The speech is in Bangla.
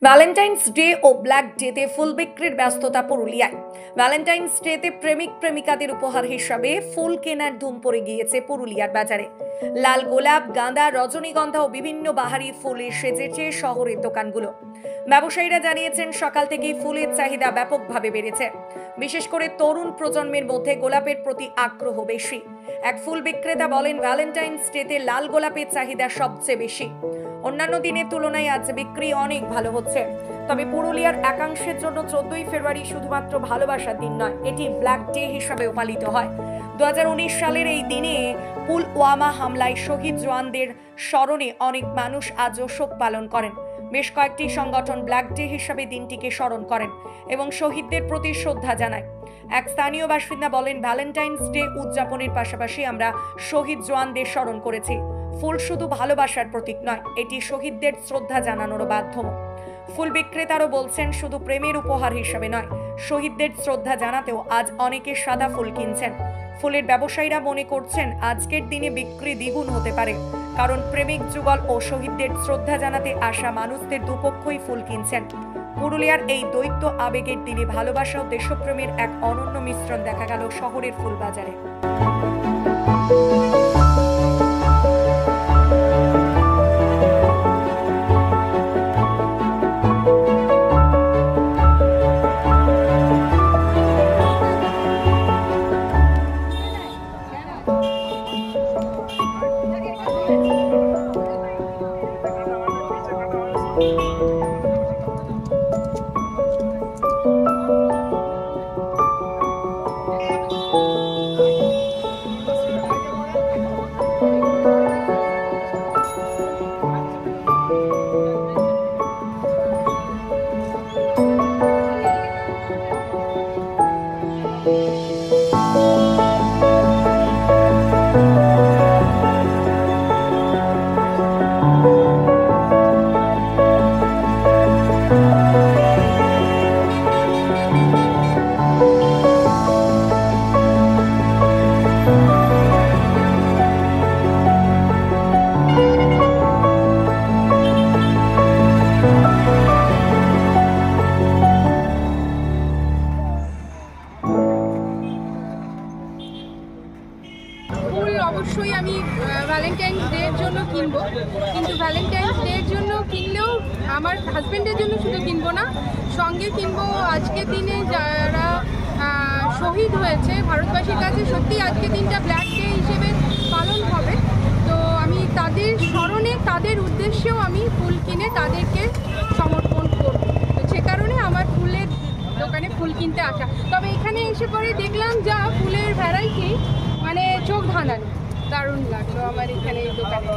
ভ্যালেন্টাইন্স ডে ও ব্ল্যাক ডেতে ফুল বিক্রির ব্যস্ততা পুরুলিয়ায়। ভ্যালেন্টাইন্স ডেতে প্রেমিক প্রেমিকাদের উপহার হিসাবে ফুল কেনার ধুম পড়ে গিয়েছে পুরুলিয়ার বাজারে। লাল গোলাপ, গাঁদা, রজনীগন্ধা ও বিভিন্ন বাহারি ফুলে সেজেছে শহরের দোকানগুলো। ব্যবসায়ীরা জানিয়েছেন, সকাল থেকেই ফুলের চাহিদা ব্যাপকভাবে বেড়েছে। বিশেষ করে তরুণ প্রজন্মের মধ্যে গোলাপের প্রতি আগ্রহ বেশি। এক ফুল বিক্রেতা বলেন, ভ্যালেন্টাইন্স ডেতে লাল গোলাপের চাহিদা সবচেয়ে বেশি। অন্যান্য দিনের তুলনায় আজ বিক্রি অনেক ভালো হচ্ছে। তবে পুরুলিয়ার একাংশের জন্য 14ই ফেব্রুয়ারি শুধুমাত্র ভালোবাসার দিন নয়, এটি ব্ল্যাক ডে হিসাবেও পালিত হয়। 2019 সালের এই দিনে পুলওয়ামা হামলায় শহীদ জওয়ানদের স্মরণে অনেক মানুষ আজও শোক পালন করেন। বেশ কয়েকটি সংগঠন ব্ল্যাক ডে হিসাবে দিনটিকে স্মরণ করেন এবং শহীদদের প্রতি শ্রদ্ধা জানায়। এক স্থানীয় বাসিন্দা বলেন, ভ্যালেন্টাইন্স ডে উদযাপনের পাশাপাশি আমরা শহীদ জওয়ানদের স্মরণ করেছি। ফুল শুধু ভালোবাসার প্রতীক নয়, এটি শহীদদের শ্রদ্ধা জানানোরও মাধ্যম। ফুল বিক্রেতারও বলছেন, শুধু প্রেমের উপহার হিসেবে নয়, শহীদদের শ্রদ্ধা জানাতেও আজ অনেকে সাদা ফুল কিনছেন। ফুলের ব্যবসায়ীরা মনে করছেন, আজকের দিনে বিক্রি দ্বিগুণ হতে পারে, কারণ প্রেমিক যুগল ও শহীদদের শ্রদ্ধা জানাতে আসা মানুষদের দুপক্ষই ফুল কিনছেন। পুরুলিয়ার এই দ্বৈত আবেগের দিনে ভালোবাসা ও দেশপ্রেমের এক অনন্য মিশ্রণ দেখা গেল শহরের ফুল বাজারে। অবশ্যই আমি ভ্যালেন্টাইন্স ডের জন্য কিনবো, কিন্তু ভ্যালেন্টাইন্স ডের জন্য কিনলেও আমার হাজব্যান্ডের জন্য শুধু কিনবো না, সঙ্গে কিনবো আজকের দিনে যারা শহীদ হয়েছে ভারতবাসীর কাছে। সত্যি আজকের দিনটা ব্ল্যাক ডে হিসেবে পালন হবে, তো আমি তাদের স্মরণে, তাদের উদ্দেশ্যেও আমি ফুল কিনে তাদেরকে সমর্পণ করব। তো সে কারণে আমার ফুলের দোকানে ফুল কিনতে আসা। তবে এখানে এসে পরে দেখলাম যা ফুলের ভ্যারাইটি, মানে চোখ ধাঁধানো, দারুণ লাগলো আমার এখানে এই দোকানে।